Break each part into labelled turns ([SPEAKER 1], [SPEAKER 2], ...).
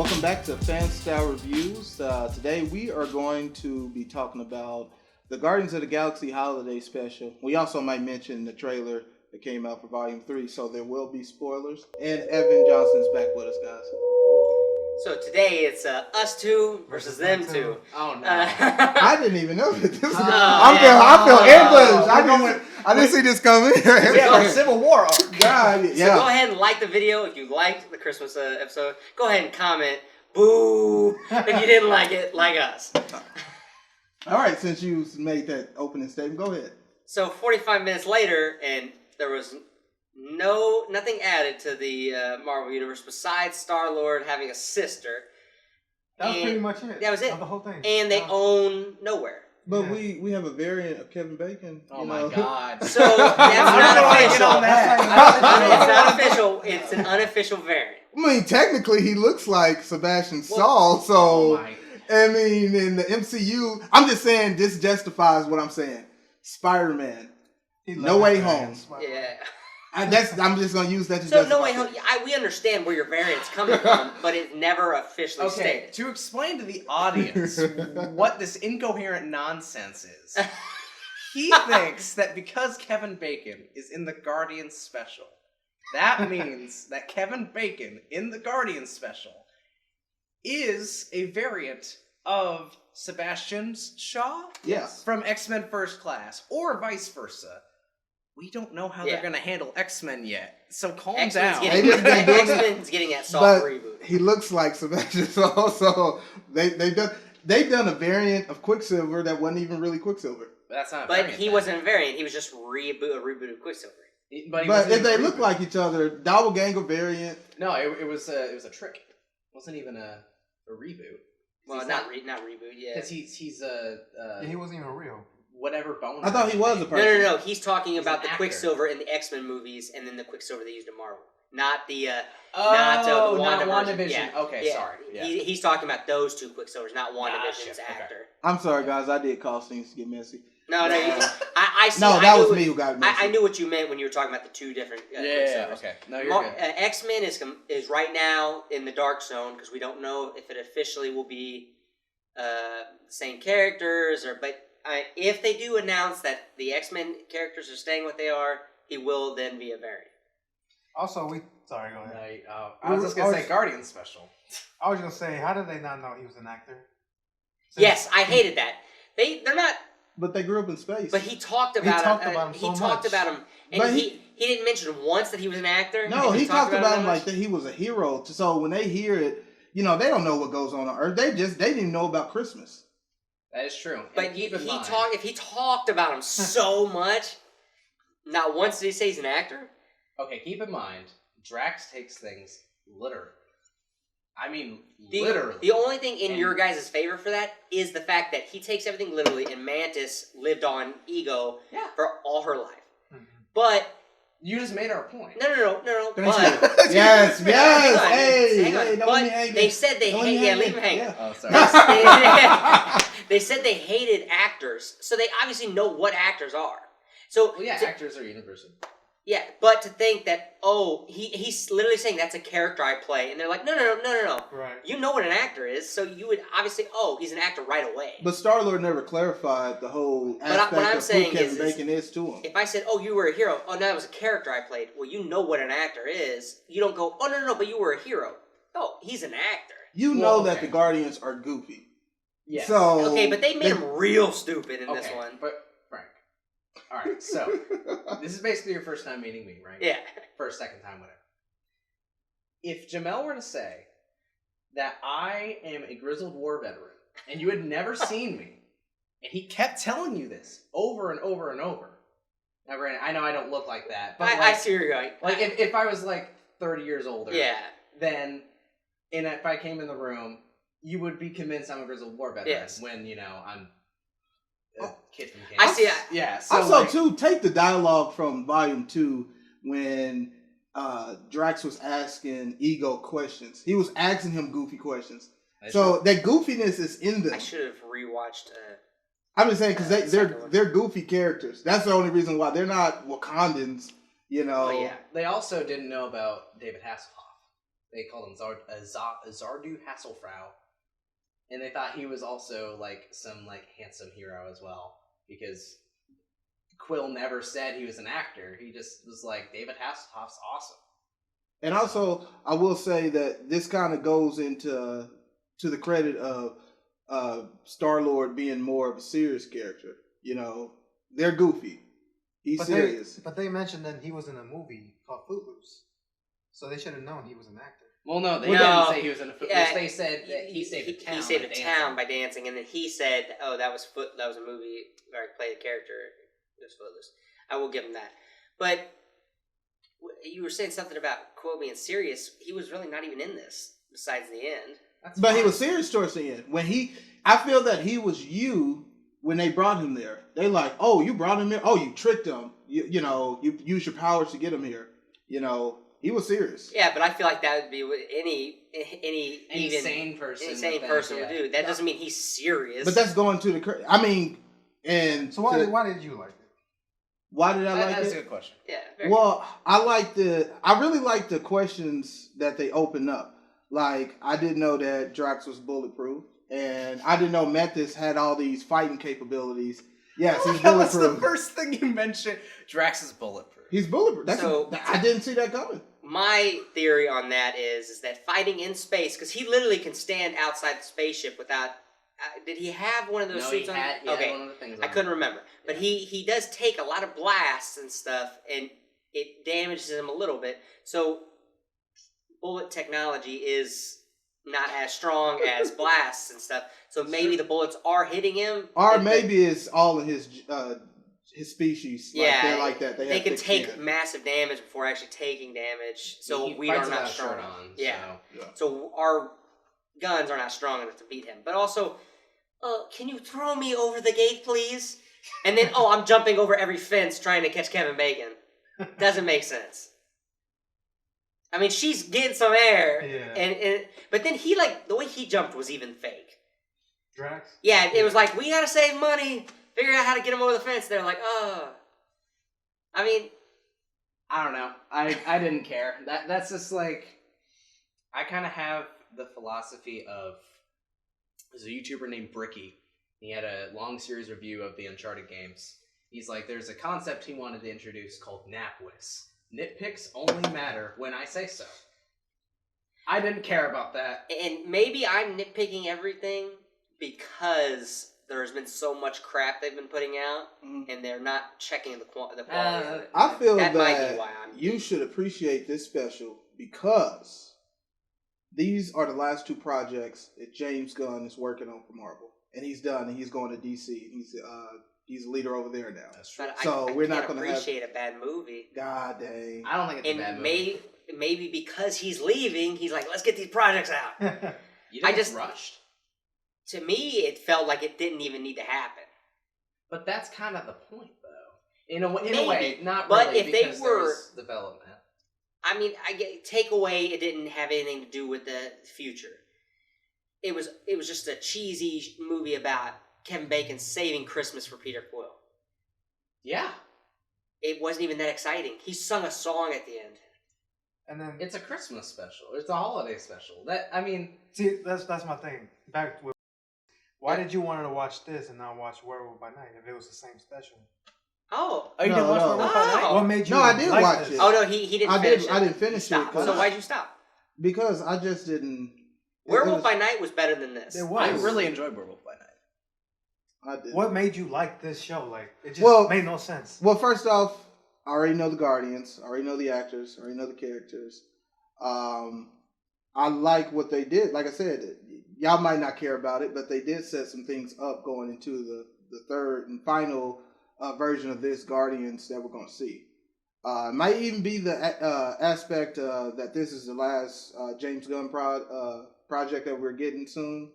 [SPEAKER 1] Welcome back to Fan Style Reviews. Today we are going to be talking about the Guardians of the Galaxy Holiday Special. We also might mention the trailer that came out for Volume 3, so there will be spoilers. And Evan Johnson's back with us, guys.
[SPEAKER 2] So today it's us two versus them two.
[SPEAKER 3] Oh no!
[SPEAKER 1] I didn't even know that this was
[SPEAKER 2] I
[SPEAKER 1] feel ambushed. I didn't see this coming.
[SPEAKER 3] We have a Civil War.
[SPEAKER 1] God,
[SPEAKER 2] So go ahead and like the video if you liked the Christmas episode. Go ahead and comment boo if you didn't like it, like us.
[SPEAKER 1] All right, since you made that opening statement, go ahead.
[SPEAKER 2] So 45 minutes later, and there was nothing added to the Marvel Universe besides Star-Lord having a sister.
[SPEAKER 4] That was pretty much it.
[SPEAKER 2] That was it.
[SPEAKER 4] The whole thing.
[SPEAKER 2] And they own Nowhere.
[SPEAKER 1] But we have a variant of Kevin Bacon.
[SPEAKER 3] Oh my God!
[SPEAKER 2] So that's not official. It's not official.
[SPEAKER 4] Yeah.
[SPEAKER 2] It's an unofficial variant.
[SPEAKER 1] I mean, technically, he looks like Sebastian Shaw. So, I mean, in the MCU, I'm just saying this justifies what I'm saying. Spider-Man, No Way Home.
[SPEAKER 2] Yeah.
[SPEAKER 1] I'm just gonna use that to
[SPEAKER 2] So
[SPEAKER 1] justify.
[SPEAKER 2] No Way Home. We understand where your variant's coming from, but it's never officially
[SPEAKER 3] Okay,
[SPEAKER 2] stated.
[SPEAKER 3] to explain to the audience what this incoherent nonsense is, he thinks that because Kevin Bacon is in the Guardians special, that means that Kevin Bacon in the Guardians special is a variant of Sebastian Shaw
[SPEAKER 1] Yes.
[SPEAKER 3] from X-Men First Class, or vice versa. We don't know how they're going to handle X-Men yet, so calm down.
[SPEAKER 2] X-Men's getting that soft
[SPEAKER 1] But
[SPEAKER 2] reboot.
[SPEAKER 1] he looks like Sebastian Shaw, so they've done a variant of Quicksilver that wasn't even really Quicksilver.
[SPEAKER 3] That's not.
[SPEAKER 2] But he wasn't a variant. He was just a reboot of Quicksilver.
[SPEAKER 3] But
[SPEAKER 1] if they look like each other, doppelganger variant.
[SPEAKER 3] No, it was a trick. It wasn't even a reboot.
[SPEAKER 2] Well, not reboot. Yeah.
[SPEAKER 3] Because he's
[SPEAKER 4] he wasn't even real.
[SPEAKER 3] Whatever bone.
[SPEAKER 1] I thought he was a person.
[SPEAKER 2] No. He's talking about the
[SPEAKER 3] actor.
[SPEAKER 2] Quicksilver in the X-Men movies, and then the Quicksilver they used in Marvel, not the
[SPEAKER 3] not
[SPEAKER 2] WandaVision.
[SPEAKER 3] WandaVision. Okay, sorry. Yeah.
[SPEAKER 2] He's talking about those two Quicksilvers, not WandaVision's
[SPEAKER 3] Gotcha.
[SPEAKER 2] actor.
[SPEAKER 1] I'm sorry, guys. I did cause things to get messy.
[SPEAKER 2] No. I see.
[SPEAKER 1] No, that was me who got messy.
[SPEAKER 2] I knew what you meant when you were talking about the two different. Quicksilvers.
[SPEAKER 3] Okay. No, you're good.
[SPEAKER 2] X-Men is right now in the Dark Zone because we don't know if it officially will be the same characters but if they do announce that the X-Men characters are staying what they are, he will then be a variant.
[SPEAKER 4] Also, sorry, go ahead.
[SPEAKER 3] I was just gonna say Guardians special.
[SPEAKER 4] I was gonna say, how did they not know he was an actor?
[SPEAKER 2] Yes, I hated that. They're not.
[SPEAKER 1] But they grew up in space.
[SPEAKER 2] But he talked about him. He talked about him, and
[SPEAKER 1] But
[SPEAKER 2] he didn't mention once that he was an actor.
[SPEAKER 1] No, he talked about him
[SPEAKER 2] him
[SPEAKER 1] like that he was a hero. So when they hear it, they don't know what goes on Earth. They didn't even know about Christmas.
[SPEAKER 3] That is true.
[SPEAKER 2] But if he talked about him so much, not once did he say he's an actor.
[SPEAKER 3] Okay, keep in mind, Drax takes things literally. I mean, literally.
[SPEAKER 2] The only thing in your guys' favor for that is the fact that he takes everything literally, and Mantis lived on Ego for all her life. Mm-hmm. But
[SPEAKER 3] you just made our point.
[SPEAKER 2] No. But
[SPEAKER 1] yes.
[SPEAKER 2] Hang on. But they said they hate. Yeah, leave him hang.
[SPEAKER 1] Yeah.
[SPEAKER 3] Oh, sorry.
[SPEAKER 2] They said they hated actors, so they obviously know what actors are. So
[SPEAKER 3] actors are universal.
[SPEAKER 2] Yeah, but to think that he's literally saying that's a character I play, and they're like, no.
[SPEAKER 4] Right.
[SPEAKER 2] You know what an actor is, so you would obviously he's an actor right away.
[SPEAKER 1] But Star-Lord never clarified the whole aspect
[SPEAKER 2] what I'm
[SPEAKER 1] of
[SPEAKER 2] saying
[SPEAKER 1] who Kevin Bacon is to him.
[SPEAKER 2] If I said, you were a hero, no, that was a character I played. Well, you know what an actor is. You don't go, no, but you were a hero. No, he's an actor.
[SPEAKER 1] You know that the Guardians are goofy.
[SPEAKER 3] Yes.
[SPEAKER 1] So
[SPEAKER 2] but they made him real stupid in this one.
[SPEAKER 3] But Frank, all right, so this is basically your first time meeting me, right?
[SPEAKER 2] Yeah.
[SPEAKER 3] First, second time, whatever. If Jamel were to say that I am a grizzled war veteran and you had never seen me, and he kept telling you this over and over and over. Now, granted, I know I don't look like that, but
[SPEAKER 2] I see where you're going.
[SPEAKER 3] Like if I was like 30 years older,
[SPEAKER 2] then
[SPEAKER 3] if I came in the room, you would be convinced I'm a grizzled war veteran.
[SPEAKER 2] Yes.
[SPEAKER 3] When I'm a kid from Kansas.
[SPEAKER 2] I see that.
[SPEAKER 3] Yeah. So
[SPEAKER 1] also, too, take the dialogue from Volume 2 when Drax was asking Ego questions. He was asking him goofy questions. So that goofiness is in them.
[SPEAKER 2] I should have rewatched.
[SPEAKER 1] I'm just saying because they're goofy characters. That's the only reason why they're not Wakandans.
[SPEAKER 3] Oh, yeah. They also didn't know about David Hasselhoff. They called him Zardu Hasselfrau, and they thought he was also like some like handsome hero as well, because Quill never said he was an actor. He just was like, David Hasselhoff's awesome.
[SPEAKER 1] And also, I will say that this kind of goes into the credit of Star-Lord being more of a serious character. You know, they're goofy. He's serious.
[SPEAKER 4] But they mentioned that he was in a movie called Footloose. So they should have known he was an actor.
[SPEAKER 3] Well, no, they didn't say he was in a Footloose. They said that he saved the town.
[SPEAKER 2] He saved the town by dancing, and then he said, "Oh, that was a movie where I played a character. It was Footloose." I will give him that. But you were saying something about Quill being serious. He was really not even in this, besides the end.
[SPEAKER 1] But he was serious towards the end. I feel that he was when they brought him there. They like, oh, you brought him here? Oh, you tricked him. You used your powers to get him here. You know, he was serious.
[SPEAKER 2] Yeah, but I feel like that would be what any
[SPEAKER 3] sane person
[SPEAKER 2] would do. That doesn't mean he's serious.
[SPEAKER 1] But that's going to the... I mean, and...
[SPEAKER 4] So why did you like it?
[SPEAKER 1] Why did I like it?
[SPEAKER 3] That's a good question.
[SPEAKER 2] Yeah.
[SPEAKER 1] Well, I really like the questions that they open up. Like, I didn't know that Drax was bulletproof. And I didn't know Mantis had all these fighting capabilities. Yes, he's bulletproof.
[SPEAKER 3] That was the first thing you mentioned. Drax is bulletproof.
[SPEAKER 1] He's bulletproof. I didn't see that coming.
[SPEAKER 2] My theory on that is that fighting in space, because he literally can stand outside the spaceship without... did he have one of those suits on?
[SPEAKER 3] He had one of the things on.
[SPEAKER 2] I couldn't remember. But he does take a lot of blasts and stuff, and it damages him a little bit. So bullet technology is not as strong as blasts and stuff. So maybe the bullets are hitting him.
[SPEAKER 1] Or maybe it's all of his species.
[SPEAKER 2] Yeah,
[SPEAKER 1] they're like that.
[SPEAKER 2] They can take massive damage before actually taking damage. So we are not strong enough. So our guns are not strong enough to beat him. But also, can you throw me over the gate, please? And then, I'm jumping over every fence trying to catch Kevin Bacon. Doesn't make sense. I mean, she's getting some air, but then the way he jumped was even fake.
[SPEAKER 4] Drax?
[SPEAKER 2] Yeah, it was like, we gotta save money, figure out how to get him over the fence. They're like, I mean,
[SPEAKER 3] I don't know. I didn't care. That's just like, I kind of have the philosophy of, there's a YouTuber named Bricky. He had a long series review of the Uncharted games. He's like, there's a concept he wanted to introduce called Napwis. Nitpicks only matter when I say so. I didn't care about that.
[SPEAKER 2] And maybe I'm nitpicking everything because there's been so much crap they've been putting out, and they're not checking the quality of it.
[SPEAKER 1] I feel
[SPEAKER 2] that might be why
[SPEAKER 1] you should appreciate this special because these are the last two projects that James Gunn is working on for Marvel. And he's done, and he's going to DC. He's a leader over there now.
[SPEAKER 2] That's true.
[SPEAKER 1] So we're not going to
[SPEAKER 2] appreciate a bad movie.
[SPEAKER 1] God dang.
[SPEAKER 3] I don't think it's a bad movie.
[SPEAKER 2] Maybe because he's leaving, he's like, let's get these projects out.
[SPEAKER 3] You think it's rushed?
[SPEAKER 2] To me, it felt like it didn't even need to happen.
[SPEAKER 3] But that's kind of the point, though. In a way, not
[SPEAKER 2] but
[SPEAKER 3] really,
[SPEAKER 2] if
[SPEAKER 3] because
[SPEAKER 2] they were
[SPEAKER 3] there's development.
[SPEAKER 2] I mean, take away it didn't have anything to do with the future. It was just a cheesy movie about Kevin Bacon saving Christmas for Peter Quill.
[SPEAKER 3] Yeah.
[SPEAKER 2] It wasn't even that exciting. He sung a song at the end.
[SPEAKER 4] And then
[SPEAKER 3] it's a Christmas special. It's a holiday special.
[SPEAKER 4] See, that's my thing. Back with why did you want to watch this and not watch Werewolf by Night if it was the same special?
[SPEAKER 2] Oh,
[SPEAKER 3] you didn't watch Werewolf by Night?
[SPEAKER 4] What made you?
[SPEAKER 1] No, I did
[SPEAKER 4] like
[SPEAKER 1] watch
[SPEAKER 4] this?
[SPEAKER 1] it.
[SPEAKER 2] Oh no, he didn't finish it.
[SPEAKER 1] I didn't finish it.
[SPEAKER 2] So why'd you stop?
[SPEAKER 1] Because I just didn't.
[SPEAKER 2] Werewolf by Night was better than this.
[SPEAKER 4] It was.
[SPEAKER 3] I really enjoyed Werewolf by Night.
[SPEAKER 1] I did.
[SPEAKER 4] What made you like this show? Like, it just made no sense.
[SPEAKER 1] Well, first off, I already know the Guardians. I already know the actors. I already know the characters. I like what they did. Like I said, y'all might not care about it, but they did set some things up going into the third and final version of this Guardians that we're going to see. It might even be the aspect that this is the last James Gunn project that we're getting soon.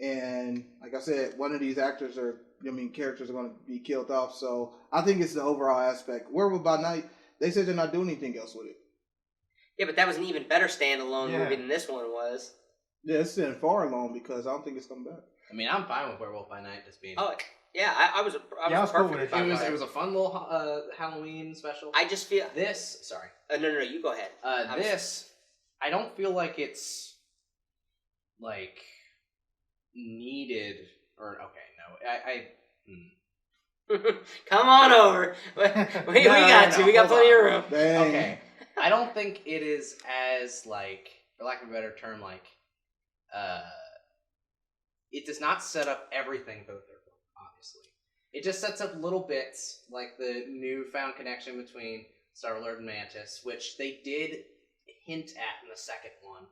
[SPEAKER 1] And like I said, one of these characters are going to be killed off. So I think it's the overall aspect. Werewolf by Night, they said they're not doing anything else with it.
[SPEAKER 2] Yeah, but that was an even better standalone movie than this one was.
[SPEAKER 1] Yeah, it's been far along because I don't think it's coming back.
[SPEAKER 3] I mean, I'm fine with Werewolf by Night just being...
[SPEAKER 2] Oh, yeah, I was
[SPEAKER 4] cool
[SPEAKER 2] perfect
[SPEAKER 4] with
[SPEAKER 2] with
[SPEAKER 3] it was a fun little Halloween special.
[SPEAKER 2] I just feel...
[SPEAKER 3] This... Sorry.
[SPEAKER 2] No, you go ahead.
[SPEAKER 3] This... I don't feel like it's like needed or
[SPEAKER 2] Come on over. We got you. We got
[SPEAKER 3] hold
[SPEAKER 2] plenty
[SPEAKER 3] on.
[SPEAKER 2] of room.
[SPEAKER 1] Dang.
[SPEAKER 3] Okay. I don't think it is as like, for lack of a better term, like it does not set up everything for the third one, obviously. It just sets up little bits, like the newfound connection between Star-Lord and Mantis, which they did hint at in the second one,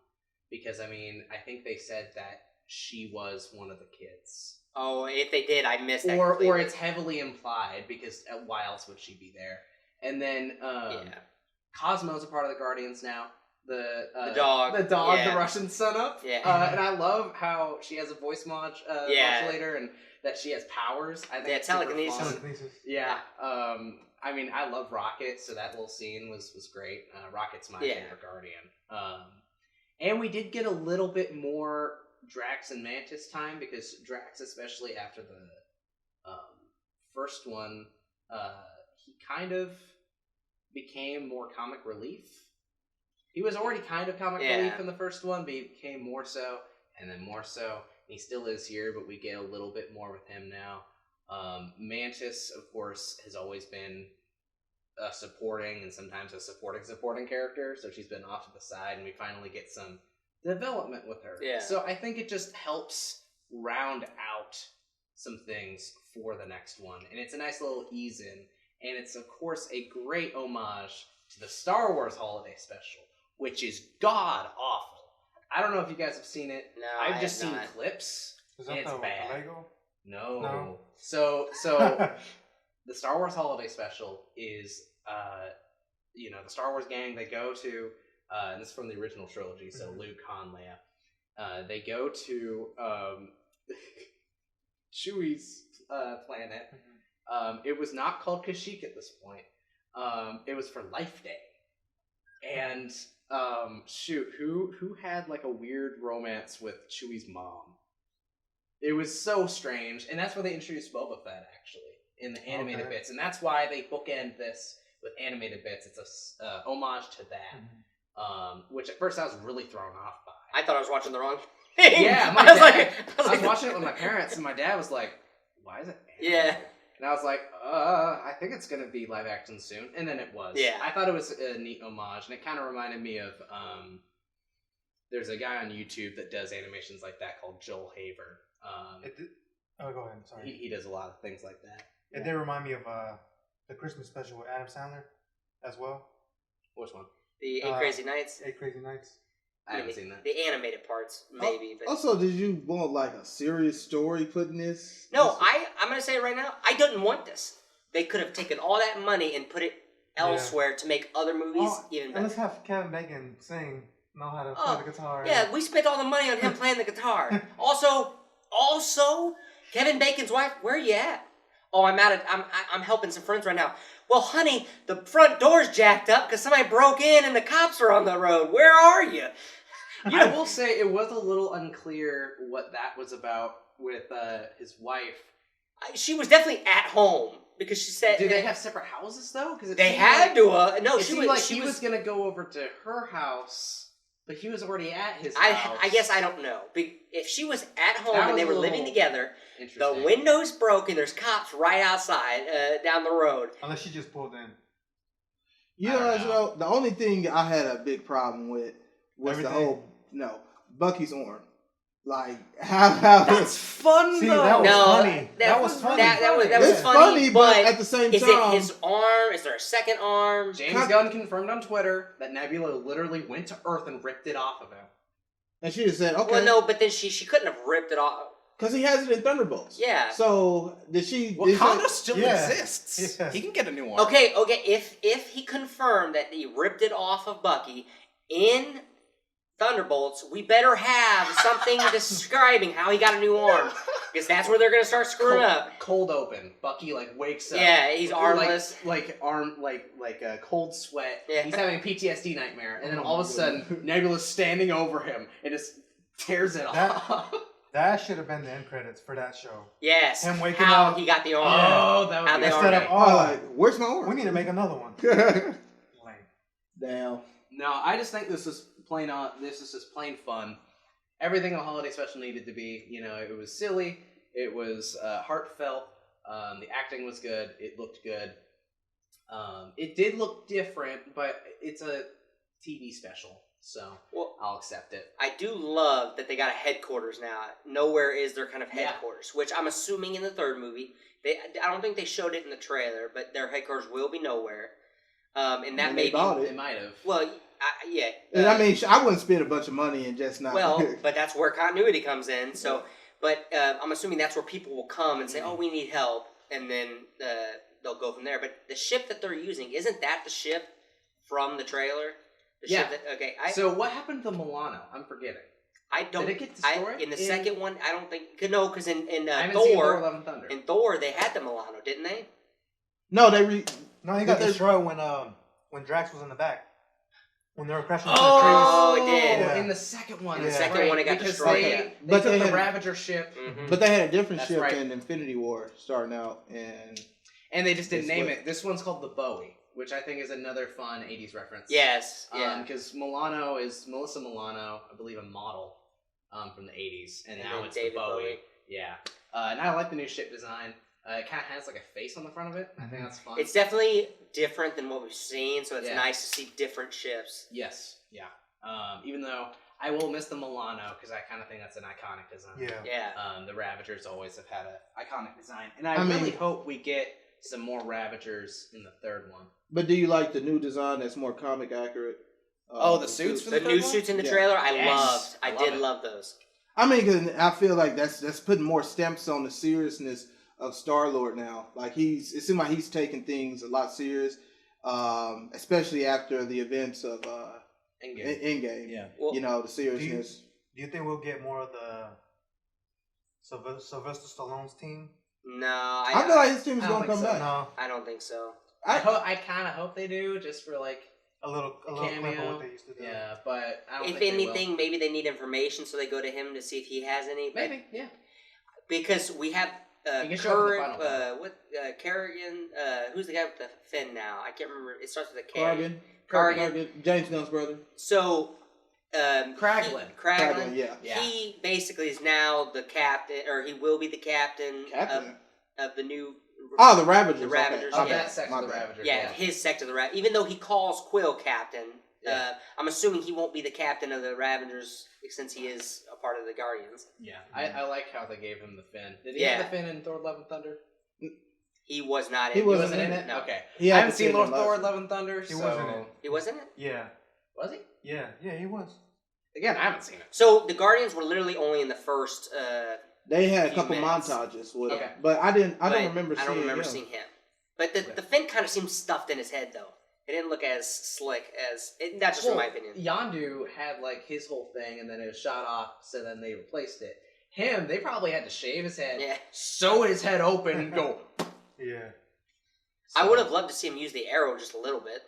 [SPEAKER 3] because, I mean, I think they said that she was one of the kids.
[SPEAKER 2] Oh, if they did, I missed that.
[SPEAKER 3] Or
[SPEAKER 2] completely.
[SPEAKER 3] it's heavily implied, because why else would she be there? And then Cosmo's a part of the Guardians now. The dog,
[SPEAKER 2] yeah.
[SPEAKER 3] the Russian son-up.
[SPEAKER 2] Yeah.
[SPEAKER 3] And I love how she has a voice modulator and that she has powers. I think it's super
[SPEAKER 2] telekinesis.
[SPEAKER 3] fun.
[SPEAKER 4] Telekinesis.
[SPEAKER 3] Yeah. I mean, I love Rocket, so that little scene was great. Rocket's my favorite Guardian. And we did get a little bit more Drax and Mantis time, because Drax, especially after the first one, he kind of became more comic relief. He was already kind of comic relief in the first one, but he became more so, and then more so. And he still is here, but we get a little bit more with him now. Mantis, of course, has always been a supporting and sometimes a supporting character, so she's been off to the side, and we finally get some development with her.
[SPEAKER 2] Yeah.
[SPEAKER 3] So I think it just helps round out some things for the next one, and it's a nice little ease in, and it's of course a great homage to the Star Wars Holiday Special, which is god awful. I don't know if you guys have seen it.
[SPEAKER 2] No,
[SPEAKER 3] I've just seen clips.
[SPEAKER 4] Is that
[SPEAKER 3] It's
[SPEAKER 4] the
[SPEAKER 3] bad.
[SPEAKER 4] Lego?
[SPEAKER 3] No. So the Star Wars Holiday Special is, the Star Wars gang, they go to, and this is from the original trilogy, so Luke, Han, Leia, they go to Chewie's planet. It was not called Kashyyyk at this point. It was for Life Day. And, who had, like, a weird romance with Chewie's mom? It was so strange, and that's where they introduced Boba Fett, actually, in the animated bits, and that's why they bookend this with animated bits. It's a homage to that, which at first I was really thrown off by.
[SPEAKER 2] I thought I was watching the wrong thing.
[SPEAKER 3] Yeah,
[SPEAKER 2] I
[SPEAKER 3] was watching it with my parents, and my dad was like, "Why is it animated?"
[SPEAKER 2] Yeah.
[SPEAKER 3] And I was like, I think it's gonna be live action soon, and then it was.
[SPEAKER 2] Yeah.
[SPEAKER 3] I thought it was a neat homage, and it kind of reminded me of there's a guy on YouTube that does animations like that called Joel Haver.
[SPEAKER 4] Go ahead. Sorry.
[SPEAKER 3] He does a lot of things like that.
[SPEAKER 4] It did remind me of the Christmas special with Adam Sandler, as well.
[SPEAKER 3] Which one?
[SPEAKER 2] The Eight Crazy Nights.
[SPEAKER 4] 8 Crazy Nights.
[SPEAKER 3] I haven't seen that.
[SPEAKER 2] The animated parts, maybe. But
[SPEAKER 1] Also, did you want like a serious story put in this?
[SPEAKER 2] no, I'm going to say it right now. I didn't want this. They could have taken all that money and put it elsewhere to make other movies even
[SPEAKER 4] And
[SPEAKER 2] better.
[SPEAKER 4] let's have Kevin Bacon know how to play the guitar.
[SPEAKER 2] Yeah, we spent all the money on him playing the guitar. Also, Kevin Bacon's wife, where are you at? Oh, I'm helping some friends right now. Well, honey, the front door's jacked up because somebody broke in and the cops are on the road. Where are you?
[SPEAKER 3] I will say it was a little unclear what that was about with his wife.
[SPEAKER 2] She was definitely at home because she said.
[SPEAKER 3] Do they have separate houses though? Because
[SPEAKER 2] they had to. No,
[SPEAKER 3] it
[SPEAKER 2] she
[SPEAKER 3] seemed
[SPEAKER 2] was.
[SPEAKER 3] Like
[SPEAKER 2] she
[SPEAKER 3] he was gonna go over to her house, but he was already at his house.
[SPEAKER 2] I guess I don't know. If she was at home and they were living together, the window's broken. There's cops right outside, down the road.
[SPEAKER 4] Unless she just pulled in.
[SPEAKER 1] You know, the only thing I had a big problem with was Bucky's arm. Like how
[SPEAKER 3] that's fun though.
[SPEAKER 4] That was funny.
[SPEAKER 2] That was funny. That was
[SPEAKER 1] it's
[SPEAKER 2] funny,
[SPEAKER 1] but at the same time,
[SPEAKER 2] is it his arm? Is there a second arm?
[SPEAKER 3] James Gunn confirmed on Twitter that Nebula literally went to Earth and ripped it off of him.
[SPEAKER 1] And she just said, "Okay."
[SPEAKER 2] Well, no, but then she couldn't have ripped it off
[SPEAKER 1] because he has it in Thunderbolts.
[SPEAKER 2] Yeah.
[SPEAKER 1] So did she?
[SPEAKER 3] Wakanda still exists.
[SPEAKER 4] Yes.
[SPEAKER 3] He can get a new arm.
[SPEAKER 2] Okay. If he confirmed that he ripped it off of Bucky in Thunderbolts, we better have something describing how he got a new arm, because that's where they're gonna start screwing up.
[SPEAKER 3] Cold open. Bucky wakes up.
[SPEAKER 2] Yeah, he's armless.
[SPEAKER 3] Like a cold sweat.
[SPEAKER 2] Yeah.
[SPEAKER 3] He's having a PTSD nightmare, and then all of a sudden Nebula's standing over him and just tears it off.
[SPEAKER 4] That should have been the end credits for that show.
[SPEAKER 2] Yes.
[SPEAKER 4] Him waking
[SPEAKER 2] how
[SPEAKER 4] up.
[SPEAKER 2] he got the arm.
[SPEAKER 3] Oh, that would be
[SPEAKER 4] instead of
[SPEAKER 1] where's my arm?
[SPEAKER 4] we need to make another one.
[SPEAKER 1] Damn.
[SPEAKER 3] No, I just think this is just plain fun. Everything a holiday special needed to be. You know, it was silly. It was heartfelt. The acting was good. It looked good. It did look different, but it's a TV special, so I'll accept it.
[SPEAKER 2] I do love that they got a headquarters now. Nowhere is their kind of headquarters, which I'm assuming in the third movie. I don't think they showed it in the trailer, but their headquarters will be nowhere. And that
[SPEAKER 1] they bought it.
[SPEAKER 3] They might have.
[SPEAKER 2] Well, yeah.
[SPEAKER 1] And I mean, I wouldn't spend a bunch of money and just not.
[SPEAKER 2] Well, but that's where continuity comes in. So, but I'm assuming that's where people will come and say, "Oh, we need help," and then they'll go from there. But the ship that they're using, isn't that the ship from the trailer? The ship that, okay.
[SPEAKER 3] So what happened to Milano? I'm forgetting.
[SPEAKER 2] I don't.
[SPEAKER 3] Did it get destroyed?
[SPEAKER 2] In the second one, I don't think. No, because in
[SPEAKER 3] I haven't seen Thor:
[SPEAKER 2] Thor,
[SPEAKER 3] Love and Thunder.
[SPEAKER 2] in Thor, they had the Milano, didn't they?
[SPEAKER 1] No,
[SPEAKER 4] No, he got destroyed when Drax was in the back. When they were crashing into
[SPEAKER 2] Oh,
[SPEAKER 4] the trees.
[SPEAKER 2] it did.
[SPEAKER 4] Yeah.
[SPEAKER 3] In the second one.
[SPEAKER 2] In the second one, it got
[SPEAKER 3] because
[SPEAKER 2] destroyed.
[SPEAKER 3] They
[SPEAKER 1] But
[SPEAKER 3] took
[SPEAKER 1] they
[SPEAKER 3] the
[SPEAKER 1] had-
[SPEAKER 3] Ravager ship,
[SPEAKER 2] Mm-hmm.
[SPEAKER 1] But they had a different
[SPEAKER 3] That's
[SPEAKER 1] ship
[SPEAKER 3] right.
[SPEAKER 1] in Infinity War starting out, and
[SPEAKER 3] and they just didn't
[SPEAKER 1] It's
[SPEAKER 3] name
[SPEAKER 1] what-
[SPEAKER 3] it. This one's called the Bowie, which I think is another fun 80s reference.
[SPEAKER 2] Yes. Yeah.
[SPEAKER 3] Because Milano is Melissa Milano, I believe, a model from the 80s, and now
[SPEAKER 2] then
[SPEAKER 3] it's
[SPEAKER 2] David
[SPEAKER 3] the Bowie.
[SPEAKER 2] Bowie.
[SPEAKER 3] Yeah. And I like the new ship design. It kind of has like a face on the front of it. I think that's fun.
[SPEAKER 2] It's definitely different than what we've seen, so it's
[SPEAKER 3] Yeah.
[SPEAKER 2] nice to see different ships.
[SPEAKER 3] Yes. Yeah. Even though I will miss the Milano because I kind of think that's an iconic design.
[SPEAKER 4] Yeah.
[SPEAKER 2] Yeah.
[SPEAKER 3] The Ravagers always have had an iconic design, and I
[SPEAKER 1] I
[SPEAKER 3] really
[SPEAKER 1] mean-
[SPEAKER 3] hope we get some more Ravagers in the third one.
[SPEAKER 1] but do you like the new design that's more comic accurate?
[SPEAKER 3] The suits for
[SPEAKER 2] The
[SPEAKER 3] third
[SPEAKER 2] new
[SPEAKER 3] one?
[SPEAKER 2] suits in the
[SPEAKER 1] Yeah.
[SPEAKER 2] trailer, I
[SPEAKER 3] Yes.
[SPEAKER 2] loved. I
[SPEAKER 3] I love
[SPEAKER 2] did
[SPEAKER 3] it.
[SPEAKER 2] love those.
[SPEAKER 1] I mean, 'cause I feel like that's putting more stamps on the seriousness of Star-Lord now. Like it seems like he's taking things a lot serious, especially after the events of Endgame.
[SPEAKER 3] Yeah.
[SPEAKER 2] Well,
[SPEAKER 1] You know, the seriousness.
[SPEAKER 4] Do you think we'll get more of the Sylvester Stallone's team?
[SPEAKER 2] no,
[SPEAKER 1] I feel like his team's
[SPEAKER 3] I don't
[SPEAKER 1] gonna come
[SPEAKER 3] think so.
[SPEAKER 1] back.
[SPEAKER 4] No,
[SPEAKER 2] I don't think so.
[SPEAKER 3] I kind of hope they do, just for like,
[SPEAKER 4] a little clip of
[SPEAKER 3] cameo.
[SPEAKER 4] what they used to do.
[SPEAKER 3] yeah. But I don't
[SPEAKER 2] If
[SPEAKER 3] think
[SPEAKER 2] anything, maybe they need information, so they go to him to see if he has any.
[SPEAKER 3] they will. Maybe, yeah.
[SPEAKER 2] Because we have
[SPEAKER 3] He can show up in the
[SPEAKER 2] current
[SPEAKER 3] final
[SPEAKER 2] Kerrigan. Who's the guy with the fin now? I can't remember. It starts with a K.
[SPEAKER 1] Cargan, James Gunn's brother.
[SPEAKER 2] So,
[SPEAKER 3] Kraglin.
[SPEAKER 2] Kraglin.
[SPEAKER 1] Yeah.
[SPEAKER 3] Yeah.
[SPEAKER 2] He basically is now the captain, or he will be the captain,
[SPEAKER 1] Captain.
[SPEAKER 2] of the new.
[SPEAKER 1] Oh, the Ravagers.
[SPEAKER 2] The Ravagers,
[SPEAKER 3] Of
[SPEAKER 2] yeah.
[SPEAKER 3] that section
[SPEAKER 1] My
[SPEAKER 3] of the
[SPEAKER 1] bad.
[SPEAKER 3] Ravagers.
[SPEAKER 2] Yeah, his sector of the Ravagers. Even though he calls Quill captain,
[SPEAKER 3] Yeah.
[SPEAKER 2] I'm assuming he won't be the captain of the Ravagers since he is a part of the Guardians.
[SPEAKER 3] Yeah. I like how they gave him the fin. Did he
[SPEAKER 2] Yeah.
[SPEAKER 3] have the fin in Thor: Love and Thunder?
[SPEAKER 2] He was not
[SPEAKER 1] He
[SPEAKER 2] in.
[SPEAKER 1] wasn't
[SPEAKER 3] in
[SPEAKER 1] in
[SPEAKER 3] it.
[SPEAKER 2] No.
[SPEAKER 3] Okay.
[SPEAKER 1] He
[SPEAKER 3] I
[SPEAKER 1] had
[SPEAKER 3] haven't
[SPEAKER 1] the
[SPEAKER 3] seen
[SPEAKER 1] fin
[SPEAKER 3] Lord
[SPEAKER 1] in
[SPEAKER 3] Thor:
[SPEAKER 1] last
[SPEAKER 3] Love and Thunder.
[SPEAKER 4] He
[SPEAKER 3] so
[SPEAKER 4] wasn't in it.
[SPEAKER 2] He wasn't it?
[SPEAKER 4] Yeah,
[SPEAKER 3] was he?
[SPEAKER 4] yeah, he was.
[SPEAKER 3] Again, I haven't seen it.
[SPEAKER 2] So the Guardians were literally only in the first.
[SPEAKER 1] They had a
[SPEAKER 2] Few
[SPEAKER 1] couple
[SPEAKER 2] minutes.
[SPEAKER 1] montages with
[SPEAKER 3] Okay.
[SPEAKER 1] him, but I don't
[SPEAKER 2] but
[SPEAKER 1] remember
[SPEAKER 2] I don't
[SPEAKER 1] seeing
[SPEAKER 2] remember
[SPEAKER 1] him.
[SPEAKER 2] seeing him. But the fin kind of seemed stuffed in his head, though. It didn't look as slick as. That's just my opinion.
[SPEAKER 3] Yondu had like his whole thing, and then it was shot off. So then they replaced it. Him, they probably had to shave his head,
[SPEAKER 2] Yeah.
[SPEAKER 3] sew his head open, and go.
[SPEAKER 4] Yeah,
[SPEAKER 2] I would have loved to see him use the arrow just a little bit.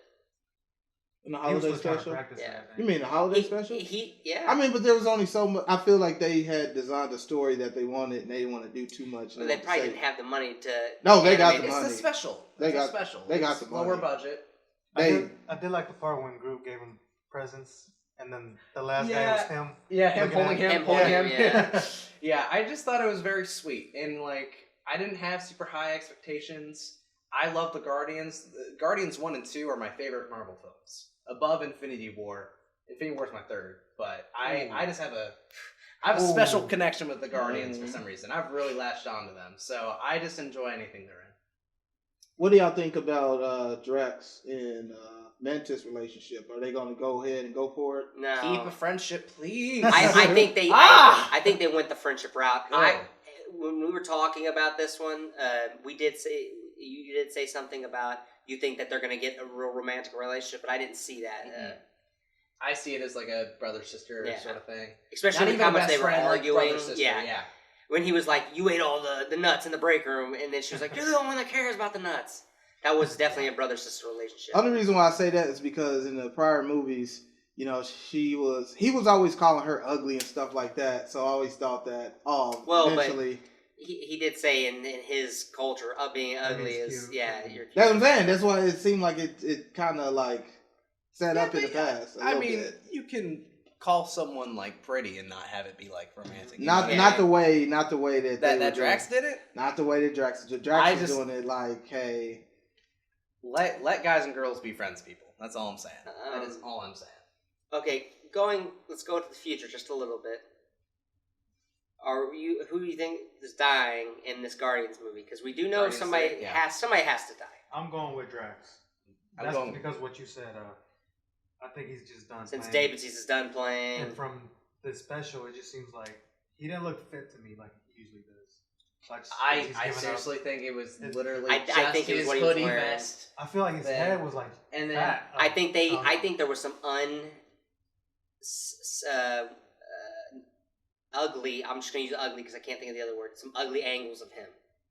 [SPEAKER 1] In the
[SPEAKER 4] he was
[SPEAKER 1] holiday
[SPEAKER 4] still trying to
[SPEAKER 1] special.
[SPEAKER 4] practice
[SPEAKER 2] Yeah.
[SPEAKER 4] that, I
[SPEAKER 1] You
[SPEAKER 4] think.
[SPEAKER 1] mean the holiday
[SPEAKER 2] He,
[SPEAKER 1] special?
[SPEAKER 2] yeah.
[SPEAKER 1] I mean, but there was only so much. I feel like they had designed a story that they wanted, and they didn't want to do too much.
[SPEAKER 2] But they probably didn't have the money to.
[SPEAKER 1] No, they got
[SPEAKER 2] animate
[SPEAKER 1] the
[SPEAKER 2] it.
[SPEAKER 3] It's
[SPEAKER 1] money.
[SPEAKER 3] the special.
[SPEAKER 1] They
[SPEAKER 3] It's a
[SPEAKER 1] got-
[SPEAKER 3] special.
[SPEAKER 1] they got
[SPEAKER 3] It's
[SPEAKER 1] the
[SPEAKER 3] lower
[SPEAKER 1] money.
[SPEAKER 3] budget.
[SPEAKER 4] I did like the part when Groot gave him presents, and then the last guy was him.
[SPEAKER 3] Yeah, him
[SPEAKER 4] Looking
[SPEAKER 3] pulling
[SPEAKER 4] at-
[SPEAKER 3] him,
[SPEAKER 2] Him
[SPEAKER 3] pulling
[SPEAKER 2] pulling
[SPEAKER 3] him.
[SPEAKER 2] him, yeah.
[SPEAKER 3] Yeah, I just thought it was very sweet, and like I didn't have super high expectations. I love the Guardians. Guardians 1 and 2 are my favorite Marvel films, above Infinity War. Infinity War is my third, but I just have a special connection with the Guardians for some reason. I've really latched onto them, so I just enjoy anything they're in.
[SPEAKER 1] What do y'all think about Drax and Mantis relationship? Are they going to go ahead and go for it?
[SPEAKER 2] No.
[SPEAKER 3] Keep a friendship, please.
[SPEAKER 2] I think they.
[SPEAKER 3] Ah!
[SPEAKER 2] I think they went the friendship route.
[SPEAKER 3] Good.
[SPEAKER 2] When we were talking about this one, we did say you did say something about you think that they're going to get a real romantic relationship, but I didn't see that.
[SPEAKER 3] I see it as like a brother sister
[SPEAKER 2] Yeah.
[SPEAKER 3] sort of thing.
[SPEAKER 2] Especially
[SPEAKER 3] Not
[SPEAKER 2] with
[SPEAKER 3] even
[SPEAKER 2] how
[SPEAKER 3] a
[SPEAKER 2] much
[SPEAKER 3] best
[SPEAKER 2] they were
[SPEAKER 3] friend, like
[SPEAKER 2] arguing.
[SPEAKER 3] brother, sister, yeah.
[SPEAKER 2] When he was like, "You ate all the nuts in the break room," and then she was like, "You're the only one that cares about the nuts." That was definitely a brother sister relationship.
[SPEAKER 1] Only reason why I say that is because in the prior movies, you know, he was always calling her ugly and stuff like that. So I always thought that, eventually.
[SPEAKER 2] He did say in his culture, being ugly
[SPEAKER 4] is
[SPEAKER 2] is
[SPEAKER 4] cute.
[SPEAKER 2] yeah. You're cute.
[SPEAKER 1] That's what I'm saying. That's why it seemed like it kind of like set
[SPEAKER 3] Yeah,
[SPEAKER 1] up in the
[SPEAKER 3] but,
[SPEAKER 1] past. a
[SPEAKER 3] I
[SPEAKER 1] little
[SPEAKER 3] mean,
[SPEAKER 1] bit.
[SPEAKER 3] you can call someone like pretty and not have it be like romantic.
[SPEAKER 1] Not
[SPEAKER 2] Yeah.
[SPEAKER 1] not the way that
[SPEAKER 3] that
[SPEAKER 1] they
[SPEAKER 3] Drax
[SPEAKER 1] were
[SPEAKER 3] did it.
[SPEAKER 1] doing. Not the way that Drax.
[SPEAKER 3] I
[SPEAKER 1] Drax is
[SPEAKER 3] just-
[SPEAKER 1] doing it like, hey,
[SPEAKER 3] Let guys and girls be friends, people. That's all I'm saying. That is
[SPEAKER 2] Um,
[SPEAKER 3] all I'm saying.
[SPEAKER 2] Okay, let's go to the future just a little bit. Who do you think is dying in this Guardians movie? Because we do know
[SPEAKER 3] Guardians
[SPEAKER 2] somebody
[SPEAKER 3] 3, yeah.
[SPEAKER 2] has to die.
[SPEAKER 4] I'm going with Drax.
[SPEAKER 3] I'm
[SPEAKER 4] That's
[SPEAKER 3] going-
[SPEAKER 4] because what you said. I think he's just done.
[SPEAKER 2] Since
[SPEAKER 4] playing.
[SPEAKER 2] David is done playing.
[SPEAKER 4] And from the special, it just seems like he didn't look fit to me like he usually does. Like
[SPEAKER 3] I
[SPEAKER 4] he's given up.
[SPEAKER 3] seriously think it was
[SPEAKER 4] It's-
[SPEAKER 3] literally
[SPEAKER 2] I
[SPEAKER 3] just
[SPEAKER 2] think it was
[SPEAKER 3] his
[SPEAKER 2] what he was
[SPEAKER 3] hoodie
[SPEAKER 2] wearing.
[SPEAKER 3] vest,
[SPEAKER 4] I feel like his
[SPEAKER 3] Then-
[SPEAKER 4] head was like
[SPEAKER 3] and then
[SPEAKER 4] fat.
[SPEAKER 2] I think they.
[SPEAKER 4] don't
[SPEAKER 2] I
[SPEAKER 4] know.
[SPEAKER 2] think there was some ugly. I'm just gonna use ugly because I can't think of the other word. Some ugly angles of him,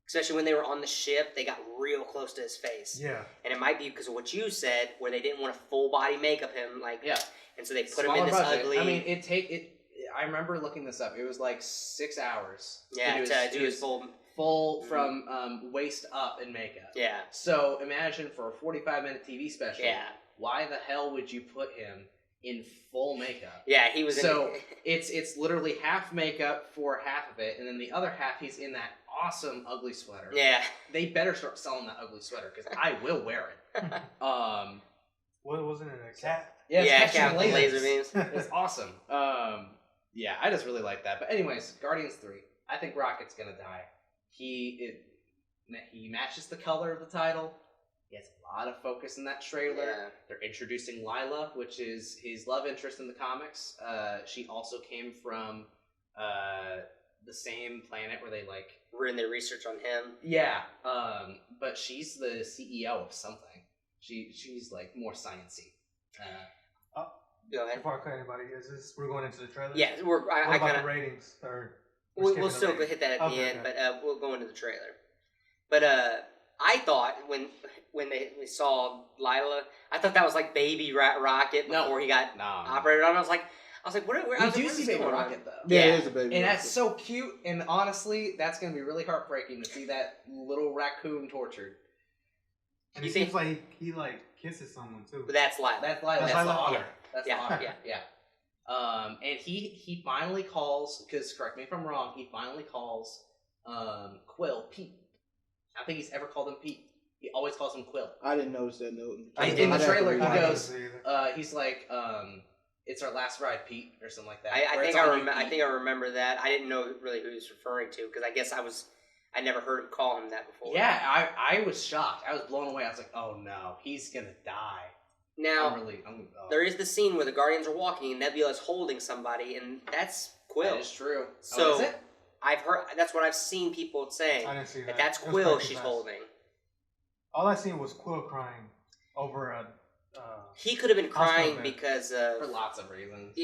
[SPEAKER 2] especially when they were on the ship. They got real close to his face,
[SPEAKER 4] Yeah.
[SPEAKER 2] and it might be because of what you said, where they didn't want to full body makeup him, like
[SPEAKER 3] yeah,
[SPEAKER 2] and so they put him
[SPEAKER 3] smaller
[SPEAKER 2] in this
[SPEAKER 3] budget.
[SPEAKER 2] ugly.
[SPEAKER 3] I mean, I remember looking this up. It was like 6 hours.
[SPEAKER 2] yeah,
[SPEAKER 3] to
[SPEAKER 2] to do his full.
[SPEAKER 3] full from waist up in makeup.
[SPEAKER 2] Yeah,
[SPEAKER 3] So imagine for a 45-minute TV special.
[SPEAKER 2] yeah,
[SPEAKER 3] Why the hell would you put him in full makeup?
[SPEAKER 2] yeah. He was
[SPEAKER 3] So
[SPEAKER 2] in.
[SPEAKER 3] it's literally half makeup for half of it, and then the other half he's in that awesome ugly sweater.
[SPEAKER 2] Yeah,
[SPEAKER 3] They better start selling that ugly sweater because I will wear it.
[SPEAKER 4] What wasn't it? A cat?
[SPEAKER 3] Yeah, it's
[SPEAKER 2] yeah.
[SPEAKER 3] catching
[SPEAKER 2] Count the laser
[SPEAKER 3] lasers.
[SPEAKER 2] beams.
[SPEAKER 3] It's awesome. Yeah, I just really like that. But anyways, Guardians 3. I think Rocket's gonna die. He matches the color of the title. He has a lot of focus in that trailer.
[SPEAKER 2] Yeah.
[SPEAKER 3] They're introducing Lila, which is his love interest in the comics. She also came from the same planet where they like.
[SPEAKER 2] We're in their research on him.
[SPEAKER 3] Yeah, but she's the CEO of something. She's like more sciencey.
[SPEAKER 2] Go ahead.
[SPEAKER 4] Before I cut anybody, we're going into the trailer?
[SPEAKER 2] Yeah,
[SPEAKER 4] What
[SPEAKER 2] I
[SPEAKER 4] about
[SPEAKER 2] kind
[SPEAKER 4] the
[SPEAKER 2] of.
[SPEAKER 4] ratings? Or
[SPEAKER 2] We'll
[SPEAKER 4] skipping
[SPEAKER 2] still
[SPEAKER 4] the ratings?
[SPEAKER 2] hit that at the
[SPEAKER 4] Okay,
[SPEAKER 2] end,
[SPEAKER 4] okay.
[SPEAKER 2] but we'll go into the trailer. But I thought when we saw Lila, I thought that was like Baby Rocket
[SPEAKER 3] No.
[SPEAKER 2] before he got
[SPEAKER 3] No,
[SPEAKER 2] operated on. I was like, where? I
[SPEAKER 3] we
[SPEAKER 2] was
[SPEAKER 3] do
[SPEAKER 2] like,
[SPEAKER 3] see
[SPEAKER 2] where's
[SPEAKER 3] Baby
[SPEAKER 2] this going on?
[SPEAKER 3] Rocket though.
[SPEAKER 1] yeah,
[SPEAKER 2] Yeah.
[SPEAKER 1] it is a baby.
[SPEAKER 3] And
[SPEAKER 1] Rocket.
[SPEAKER 3] that's so cute, and honestly, that's gonna be really heartbreaking to see that little raccoon tortured.
[SPEAKER 4] And
[SPEAKER 2] You
[SPEAKER 4] it
[SPEAKER 2] think-
[SPEAKER 4] seems like he like kisses someone too.
[SPEAKER 2] But that's Lila.
[SPEAKER 3] That's Lila.
[SPEAKER 4] That's
[SPEAKER 3] That's the
[SPEAKER 4] Lila?
[SPEAKER 3] honor.
[SPEAKER 2] Yeah.
[SPEAKER 3] That's
[SPEAKER 2] Yeah,
[SPEAKER 3] the honor.
[SPEAKER 2] yeah.
[SPEAKER 3] Yeah. And he finally calls, because correct me if I'm wrong, he finally calls Quill Pete. I don't think he's ever called him Pete. He always calls him Quill.
[SPEAKER 1] I didn't notice that note.
[SPEAKER 3] In the
[SPEAKER 1] I'd have to
[SPEAKER 3] trailer,
[SPEAKER 1] read
[SPEAKER 3] he
[SPEAKER 4] I
[SPEAKER 1] it.
[SPEAKER 4] didn't
[SPEAKER 3] goes,
[SPEAKER 4] see either.
[SPEAKER 3] He's like, it's our last ride, Pete, or something like that.
[SPEAKER 2] I
[SPEAKER 3] Or
[SPEAKER 2] think
[SPEAKER 3] it's
[SPEAKER 2] I
[SPEAKER 3] on you,
[SPEAKER 2] remember. I
[SPEAKER 3] Pete.
[SPEAKER 2] think I remember that. I didn't know really who he was referring to because I guess I never heard him call him that before.
[SPEAKER 3] Yeah, I was shocked. I was blown away. I was like, oh no, he's gonna die.
[SPEAKER 2] Now
[SPEAKER 3] I'm
[SPEAKER 2] there is the scene where the Guardians are walking and Nebula's holding somebody, and that's Quill.
[SPEAKER 3] That is true.
[SPEAKER 2] So-
[SPEAKER 3] is it?
[SPEAKER 2] I've heard. That's what I've seen people saying.
[SPEAKER 4] I didn't see that.
[SPEAKER 2] That that's
[SPEAKER 4] It was
[SPEAKER 2] Quill
[SPEAKER 4] quite
[SPEAKER 2] she's
[SPEAKER 4] fast.
[SPEAKER 2] holding.
[SPEAKER 4] All I seen was Quill crying over a.
[SPEAKER 2] He could have been
[SPEAKER 4] Hospital
[SPEAKER 2] crying
[SPEAKER 4] bed.
[SPEAKER 2] because
[SPEAKER 3] For lots of reasons.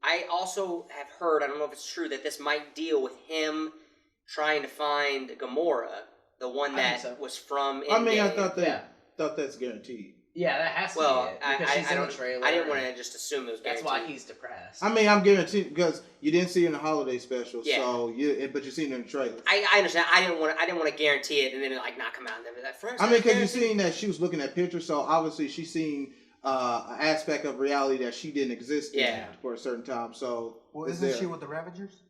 [SPEAKER 2] I also have heard, I don't know if it's true, that this might deal with him trying to find Gamora, the one
[SPEAKER 3] I
[SPEAKER 2] that
[SPEAKER 3] think so.
[SPEAKER 2] was from
[SPEAKER 1] I mean, I
[SPEAKER 2] Endgame.
[SPEAKER 1] thought that's guaranteed.
[SPEAKER 3] Yeah, that has to
[SPEAKER 2] Well,
[SPEAKER 3] be it. Because she's
[SPEAKER 2] I
[SPEAKER 3] in
[SPEAKER 2] don't.
[SPEAKER 3] the trailer.
[SPEAKER 2] I didn't want to just assume it was
[SPEAKER 3] That's
[SPEAKER 2] guaranteed.
[SPEAKER 3] why he's depressed.
[SPEAKER 1] I mean, I'm guaranteed because you didn't see it in the holiday special,
[SPEAKER 2] Yeah.
[SPEAKER 1] so but you seen it in the trailer.
[SPEAKER 2] I understand. I didn't want to guarantee it and then like not come out and then be like first.
[SPEAKER 1] I mean, because you
[SPEAKER 2] guaranteed.
[SPEAKER 1] seen that she was looking at pictures, so obviously she's seen an aspect of reality that she didn't exist in
[SPEAKER 2] Yeah.
[SPEAKER 1] for a certain time. So
[SPEAKER 4] Well,
[SPEAKER 1] it's
[SPEAKER 4] isn't
[SPEAKER 1] there.
[SPEAKER 4] she with the Ravagers?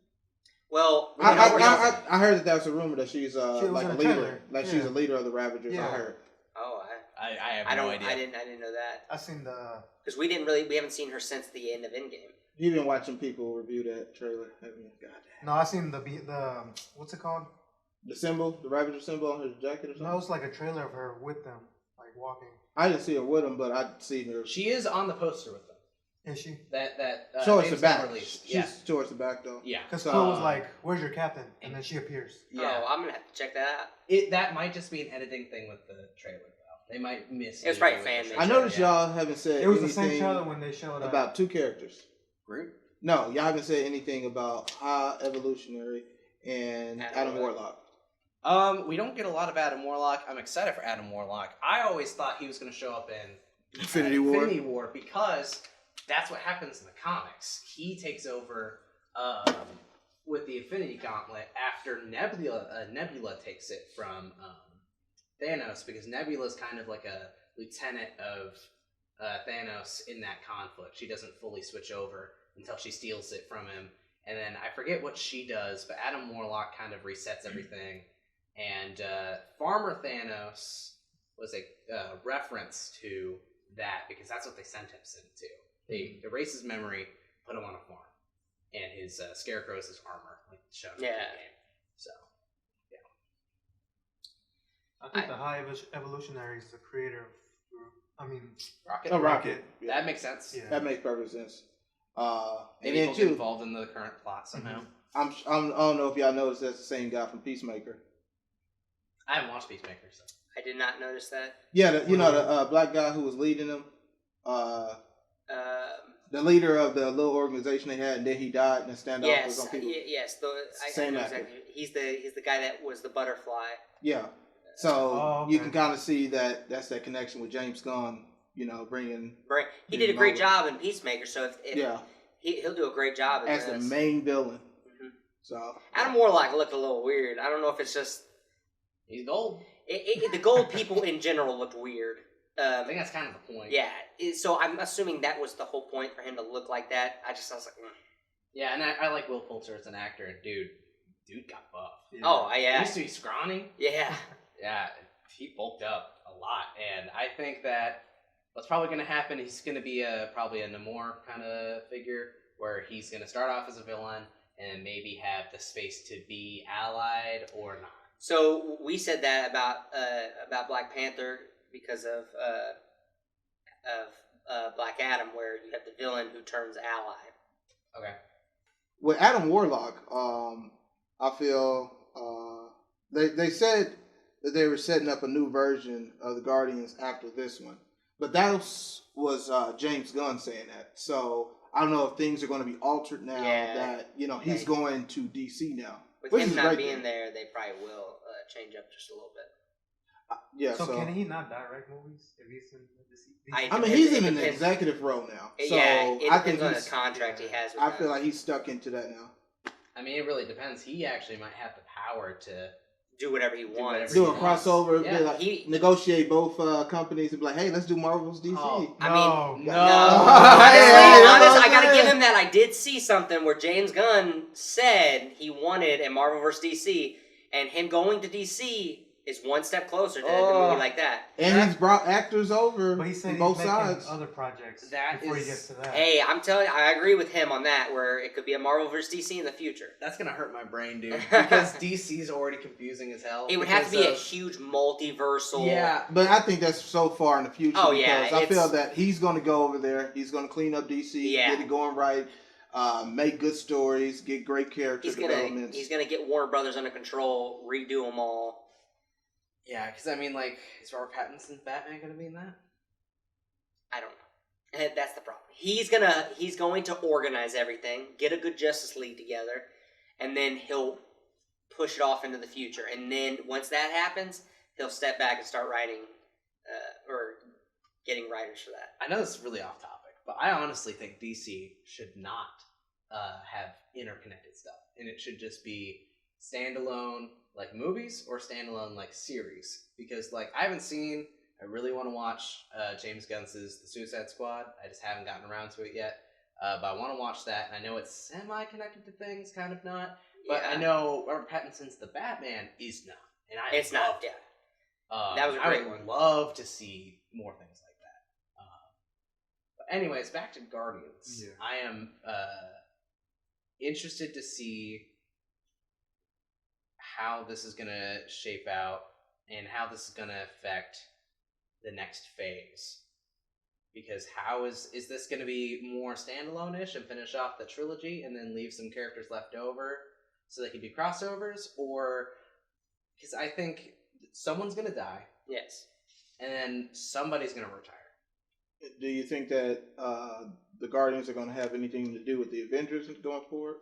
[SPEAKER 2] Well,
[SPEAKER 3] We don't know what
[SPEAKER 1] I heard that that's a rumor that she's
[SPEAKER 4] was
[SPEAKER 1] like
[SPEAKER 4] in
[SPEAKER 1] a
[SPEAKER 4] the
[SPEAKER 1] leader,
[SPEAKER 4] trailer.
[SPEAKER 1] like she's
[SPEAKER 4] Yeah.
[SPEAKER 1] a leader of the Ravagers. I
[SPEAKER 4] Yeah.
[SPEAKER 1] heard.
[SPEAKER 2] oh,
[SPEAKER 3] I have
[SPEAKER 2] I
[SPEAKER 3] no
[SPEAKER 2] don't.
[SPEAKER 3] idea.
[SPEAKER 2] I didn't know that
[SPEAKER 4] I seen the.
[SPEAKER 2] because we haven't seen her since the end of Endgame.
[SPEAKER 1] You've been watching people review that trailer. haven't you? God damn.
[SPEAKER 4] No, I seen the what's it called?
[SPEAKER 1] The symbol, the Ravager symbol on her jacket or something.
[SPEAKER 4] No, it's like a trailer of her with them, like walking.
[SPEAKER 1] I didn't see her with him, but I'd seen her.
[SPEAKER 3] She is on the poster with them.
[SPEAKER 4] Is she?
[SPEAKER 3] That
[SPEAKER 1] Towards the
[SPEAKER 3] name's not
[SPEAKER 1] back.
[SPEAKER 3] released.
[SPEAKER 1] She's
[SPEAKER 3] Yeah.
[SPEAKER 1] towards the back though.
[SPEAKER 3] Yeah.
[SPEAKER 4] Because
[SPEAKER 1] So,
[SPEAKER 4] Quill was like, "Where's your captain?" And then she appears.
[SPEAKER 3] Yeah.
[SPEAKER 2] Oh, I'm gonna have to check that out.
[SPEAKER 3] That might just be an editing thing with the trailer, though. They might miss.
[SPEAKER 2] It was probably
[SPEAKER 3] anything with the
[SPEAKER 2] fan-made.
[SPEAKER 1] I
[SPEAKER 3] trailer,
[SPEAKER 1] noticed
[SPEAKER 3] yeah.
[SPEAKER 1] y'all haven't said
[SPEAKER 4] It was
[SPEAKER 1] anything
[SPEAKER 4] the same trailer when they showed
[SPEAKER 1] about two characters.
[SPEAKER 3] Groot?
[SPEAKER 1] No, y'all haven't said anything about High Evolutionary and
[SPEAKER 2] Adam
[SPEAKER 1] Adam
[SPEAKER 2] Warlock.
[SPEAKER 1] Warlock.
[SPEAKER 3] We don't get a lot of Adam Warlock. I'm excited for Adam Warlock. I always thought he was going to show up in
[SPEAKER 1] Infinity War.
[SPEAKER 3] Infinity War because that's what happens in the comics. He takes over with the Infinity Gauntlet after Nebula takes it from Thanos because Nebula's kind of like a lieutenant of Thanos in that conflict. She doesn't fully switch over until she steals it from him. And then I forget what she does, but Adam Warlock kind of resets everything. And Farmer Thanos was a reference to that because that's what they sentenced him to. They erase his memory, put him on a farm, and his scarecrow is his armor, like shown in the game. So, yeah.
[SPEAKER 4] I think the High Evolutionary is the creator of,
[SPEAKER 3] Rocket.
[SPEAKER 1] Oh, Rocket. Yeah.
[SPEAKER 3] That makes sense.
[SPEAKER 4] Yeah.
[SPEAKER 1] That makes perfect sense. And
[SPEAKER 3] Maybe
[SPEAKER 1] then
[SPEAKER 3] he'll get
[SPEAKER 1] too,
[SPEAKER 3] involved in the current plot somehow.
[SPEAKER 1] I don't know if y'all noticed that's the same guy from Peacemaker.
[SPEAKER 3] I haven't watched Peacemaker, so.
[SPEAKER 2] I did not notice that.
[SPEAKER 1] Yeah, the black guy who was leading them. The leader of the little organization they had, and then he died in a standoff with
[SPEAKER 2] Yes,
[SPEAKER 1] some people.
[SPEAKER 2] yes. I
[SPEAKER 1] Same
[SPEAKER 2] know
[SPEAKER 1] actor.
[SPEAKER 2] exactly. He's the guy that was the butterfly.
[SPEAKER 1] Yeah. So
[SPEAKER 4] okay.
[SPEAKER 1] you can kind of see that's that connection with James Gunn. Bringing.
[SPEAKER 2] He did a great job in Peacemaker, so if he'll do a great job
[SPEAKER 1] as the main villain.
[SPEAKER 2] Mm-hmm.
[SPEAKER 1] So
[SPEAKER 2] Adam Warlock looked a little weird. I don't know if it's just
[SPEAKER 3] He's gold.
[SPEAKER 2] the gold people in general looked weird.
[SPEAKER 3] I think that's kind of the point.
[SPEAKER 2] Yeah, so I'm assuming that was the whole point for him to look like that. I was like,
[SPEAKER 3] Yeah, and I like Will Poulter as an actor, and dude got buff.
[SPEAKER 4] Yeah.
[SPEAKER 2] Oh,
[SPEAKER 3] He
[SPEAKER 2] yeah,
[SPEAKER 3] used to be scrawny.
[SPEAKER 2] yeah.
[SPEAKER 3] Yeah, he bulked up a lot, and I think that what's probably going to happen, he's going to be probably a Namor kind of figure, where he's going to start off as a villain, and maybe have the space to be allied or not.
[SPEAKER 2] So we said that about Black Panther because of Black Adam, where you have the villain who turns ally.
[SPEAKER 3] Okay.
[SPEAKER 1] with Adam Warlock, I feel they said that they were setting up a new version of the Guardians after this one, but that was James Gunn saying that. So I don't know if things are going to be altered now that he's going to DC now.
[SPEAKER 2] With
[SPEAKER 1] Which
[SPEAKER 2] him
[SPEAKER 1] is
[SPEAKER 2] not
[SPEAKER 1] great
[SPEAKER 2] being
[SPEAKER 1] thing.
[SPEAKER 2] there, they probably will change up just a little bit.
[SPEAKER 1] Yeah.
[SPEAKER 4] So can he not direct movies if he's in the DC?
[SPEAKER 1] I mean, he's in an executive role now. So
[SPEAKER 2] it
[SPEAKER 1] I
[SPEAKER 2] depends
[SPEAKER 1] think
[SPEAKER 2] on his contract he has with
[SPEAKER 1] I
[SPEAKER 2] them.
[SPEAKER 1] feel like he's stuck into that now.
[SPEAKER 3] I mean, it really depends. He actually might have the power to
[SPEAKER 2] do whatever he wants.
[SPEAKER 1] Do a crossover,
[SPEAKER 3] Yeah.
[SPEAKER 1] be like, negotiate both companies and be like, hey, let's do Marvel's DC.
[SPEAKER 3] Oh,
[SPEAKER 2] I mean,
[SPEAKER 3] no.
[SPEAKER 2] honestly, I gotta give him that. I did see something where James Gunn said he wanted a Marvel vs. DC, and him going to DC is one step closer to a movie like that.
[SPEAKER 1] And he's brought actors over
[SPEAKER 4] But he said
[SPEAKER 1] from
[SPEAKER 4] he's
[SPEAKER 1] both
[SPEAKER 4] making
[SPEAKER 1] sides.
[SPEAKER 4] other projects
[SPEAKER 3] That
[SPEAKER 4] before he
[SPEAKER 3] is-
[SPEAKER 4] gets to that.
[SPEAKER 2] Hey, I'm telling you, I agree with him on that, where it could be a Marvel vs. DC in the future.
[SPEAKER 3] That's gonna hurt my brain, dude. Because DC's already confusing as hell.
[SPEAKER 2] It would have to be a
[SPEAKER 3] because
[SPEAKER 2] huge multiversal.
[SPEAKER 3] Yeah,
[SPEAKER 1] But I think that's so far in the future.
[SPEAKER 2] Oh, yeah,
[SPEAKER 1] because I
[SPEAKER 2] it's-
[SPEAKER 1] feel that he's going to go over there. He's going to clean up DC,
[SPEAKER 2] Yeah.
[SPEAKER 1] get it going right, make good stories, get great character
[SPEAKER 2] He's
[SPEAKER 1] developments.
[SPEAKER 2] gonna get Warner Brothers under control, redo them all.
[SPEAKER 3] yeah. Because I mean, like, is Robert Pattinson's Batman gonna be in that?
[SPEAKER 2] I don't know. That's the problem. He's going to organize everything, get a good Justice League together, and then he'll push it off into the future. And then once that happens, he'll step back and start writing, or getting writers for that.
[SPEAKER 3] I know this is really off topic, but I honestly think DC should not have interconnected stuff, and it should just be standalone like movies or standalone like series. Because like I really want to watch James Gunn's The Suicide Squad. I just haven't gotten around to it yet, but I want to watch that, and I know it's semi-connected to things, kind of not. But
[SPEAKER 2] Yeah.
[SPEAKER 3] I know Robert Pattinson's The Batman is not, and
[SPEAKER 2] It's not. Yeah. That was a great
[SPEAKER 3] I would
[SPEAKER 2] one.
[SPEAKER 3] love to see more things like that. But anyways, back to Guardians.
[SPEAKER 4] Yeah.
[SPEAKER 3] I am interested to see how this is going to shape out and how this is going to affect the next phase. Because how is this going to be more standalone-ish and finish off the trilogy and then leave some characters left over so they can do crossovers? Or, because I think someone's going to die
[SPEAKER 2] Yes.
[SPEAKER 3] and then somebody's going to retire.
[SPEAKER 1] Do you think that the Guardians are going to have anything to do with the Avengers going forward?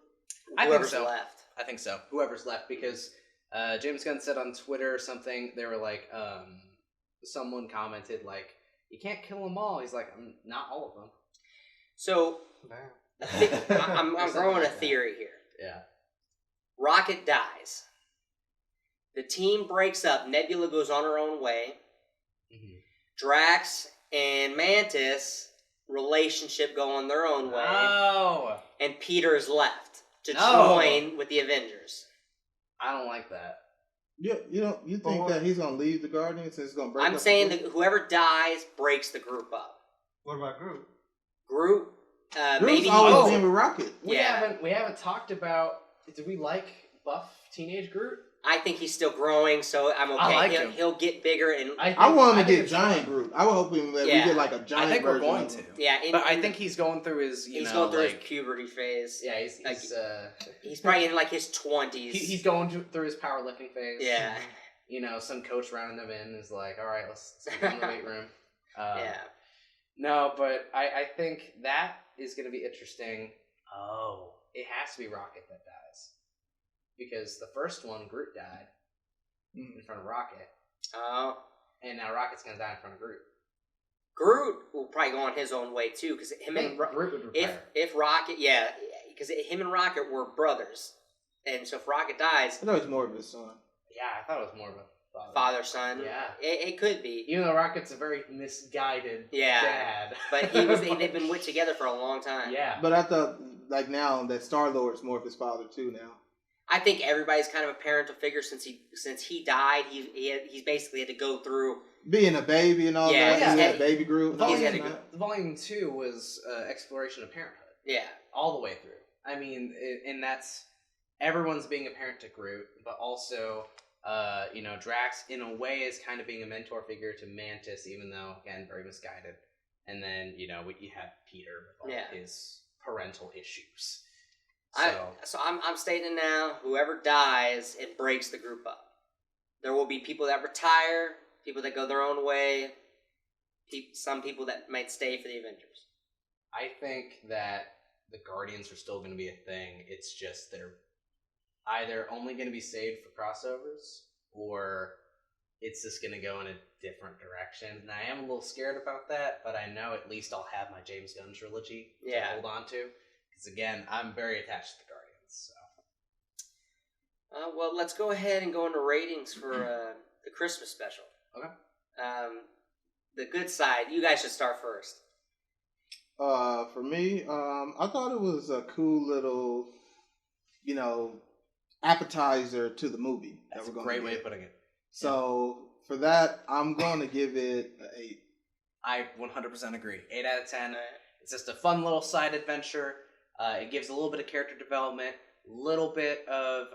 [SPEAKER 3] I think
[SPEAKER 2] Whoever's
[SPEAKER 3] so.
[SPEAKER 2] left.
[SPEAKER 3] I think so. Whoever's left, because James Gunn said on Twitter or something, they were like, someone commented like, you can't kill them all. He's like, not all of them.
[SPEAKER 2] So
[SPEAKER 4] Damn.
[SPEAKER 2] I'm growing a theory here.
[SPEAKER 3] Yeah.
[SPEAKER 2] Rocket dies. The team breaks up. Nebula goes on her own way.
[SPEAKER 3] Mm-hmm.
[SPEAKER 2] Drax and Mantis relationship going their own way,
[SPEAKER 3] Oh,
[SPEAKER 2] and Peter's left to
[SPEAKER 3] No.
[SPEAKER 2] join with the Avengers.
[SPEAKER 3] I don't like that.
[SPEAKER 1] You think that he's gonna leave the Guardians and it's gonna break up
[SPEAKER 2] I'm
[SPEAKER 1] the
[SPEAKER 2] saying
[SPEAKER 1] group?
[SPEAKER 2] that whoever dies breaks the group up.
[SPEAKER 4] What about Groot?
[SPEAKER 2] Groot,
[SPEAKER 1] Groot's
[SPEAKER 2] maybe
[SPEAKER 1] always
[SPEAKER 3] Oh.
[SPEAKER 1] been with Rocket.
[SPEAKER 3] We
[SPEAKER 2] Yeah.
[SPEAKER 3] haven't talked about. Do we like buff teenage Groot?
[SPEAKER 2] I think he's still growing, so I'm okay.
[SPEAKER 3] I like him.
[SPEAKER 2] He'll get bigger and
[SPEAKER 1] I want him to
[SPEAKER 3] think
[SPEAKER 1] get
[SPEAKER 3] it's
[SPEAKER 1] giant
[SPEAKER 3] fine.
[SPEAKER 1] Groot. I was hoping that
[SPEAKER 2] Yeah.
[SPEAKER 1] we get like a giant
[SPEAKER 3] I think we're
[SPEAKER 1] version
[SPEAKER 3] going
[SPEAKER 1] of
[SPEAKER 3] to.
[SPEAKER 1] him.
[SPEAKER 2] yeah.
[SPEAKER 3] But I think he's going through his.
[SPEAKER 2] he's going through his puberty phase.
[SPEAKER 3] Yeah,
[SPEAKER 2] He's probably in like his 20s.
[SPEAKER 3] he's going through his powerlifting phase.
[SPEAKER 2] Yeah,
[SPEAKER 3] You know, some coach rounding them in is like, all right, let's get in the weight room.
[SPEAKER 2] yeah.
[SPEAKER 3] No, but I think that is going to be interesting. Oh, it has to be Rocket that dies. Because the first one, Groot died in front of Rocket.
[SPEAKER 2] Oh,
[SPEAKER 3] And now Rocket's going to die in front of Groot.
[SPEAKER 2] Groot will probably go on his own way too, because him and
[SPEAKER 3] Groot would retire.
[SPEAKER 2] if Rocket, yeah, because him and Rocket were brothers, and so if Rocket dies,
[SPEAKER 1] I know he's more of his son.
[SPEAKER 3] Yeah, I thought it was more of a
[SPEAKER 2] father son,
[SPEAKER 3] Yeah.
[SPEAKER 2] it could be,
[SPEAKER 3] Even though Rocket's a very misguided
[SPEAKER 2] yeah,
[SPEAKER 3] dad.
[SPEAKER 2] but they've been with together for a long time.
[SPEAKER 3] Yeah.
[SPEAKER 1] But I thought like now that Star Lord's more of his father too now.
[SPEAKER 2] I think everybody's kind of a parental figure since he died. He's basically had to go through.
[SPEAKER 1] Being a baby and all
[SPEAKER 2] Yeah,
[SPEAKER 1] that.
[SPEAKER 3] yeah.
[SPEAKER 1] He had baby Groot.
[SPEAKER 2] He's had
[SPEAKER 3] Volume,
[SPEAKER 2] to go-
[SPEAKER 3] Volume 2 was exploration of parenthood.
[SPEAKER 2] Yeah,
[SPEAKER 3] All the way through. I mean, and that's everyone's being a parent to Groot, but also, Drax in a way is kind of being a mentor figure to Mantis, even though again very misguided. And then you have Peter with all his parental issues. So
[SPEAKER 2] I'm stating now, whoever dies, it breaks the group up. There will be people that retire, people that go their own way, some people that might stay for the Avengers.
[SPEAKER 3] I think that the Guardians are still going to be a thing. It's just they're either only going to be saved for crossovers, or it's just going to go in a different direction. And I am a little scared about that, but I know at least I'll have my James Gunn trilogy to hold on to. Because again, I'm very attached to the Guardians. So.
[SPEAKER 2] Well, let's go ahead and go into ratings for the Christmas special.
[SPEAKER 3] Okay.
[SPEAKER 2] The good side, you guys should start first.
[SPEAKER 1] For me, I thought it was a cool little, appetizer to the movie.
[SPEAKER 3] That's a
[SPEAKER 1] we're gonna
[SPEAKER 3] great way
[SPEAKER 1] get.
[SPEAKER 3] of putting it.
[SPEAKER 1] So for that, I'm going to give it an 8.
[SPEAKER 3] I 100% agree. 8 out of 10. It's just a fun little side adventure. It gives a little bit of character development, a little bit of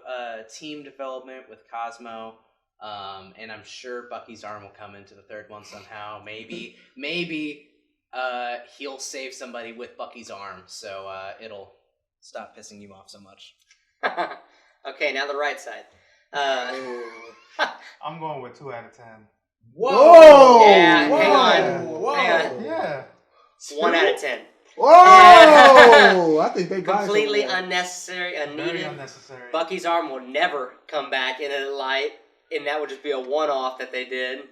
[SPEAKER 3] team development with Cosmo, and I'm sure Bucky's arm will come into the third one somehow. Maybe he'll save somebody with Bucky's arm, so it'll stop pissing you off so much.
[SPEAKER 2] Okay, now the right side.
[SPEAKER 4] I'm going with 2 out of 10.
[SPEAKER 1] Whoa!
[SPEAKER 2] Yeah,
[SPEAKER 1] Whoa!
[SPEAKER 2] hang on.
[SPEAKER 3] Whoa!
[SPEAKER 2] Hang on.
[SPEAKER 4] Yeah.
[SPEAKER 2] 1 out of 10.
[SPEAKER 1] Whoa! I think they buy
[SPEAKER 2] Completely
[SPEAKER 1] somewhere.
[SPEAKER 2] unnecessary,
[SPEAKER 4] Very
[SPEAKER 2] unneeded.
[SPEAKER 4] unnecessary.
[SPEAKER 2] Bucky's arm will never come back in a light, and that would just be a one-off that they did.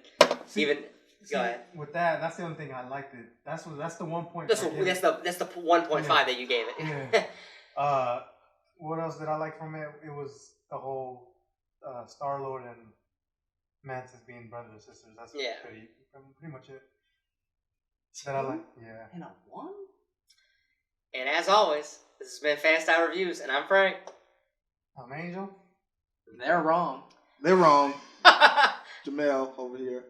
[SPEAKER 4] See,
[SPEAKER 2] Go ahead.
[SPEAKER 4] With that, that's the only thing I liked it. That's the 1 point.
[SPEAKER 2] That's the 1.5 that you gave it.
[SPEAKER 4] Yeah. What else did I like from it? It was the whole Star-Lord and Mantis being brothers and sisters. That's pretty much it. That I like. Yeah.
[SPEAKER 3] And a 1?
[SPEAKER 2] And as always, this has been Fast Out Reviews, and I'm Frank.
[SPEAKER 4] I'm Angel.
[SPEAKER 3] They're wrong.
[SPEAKER 1] They're wrong. Jamel over here.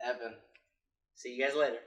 [SPEAKER 3] Evan.
[SPEAKER 2] See you guys later.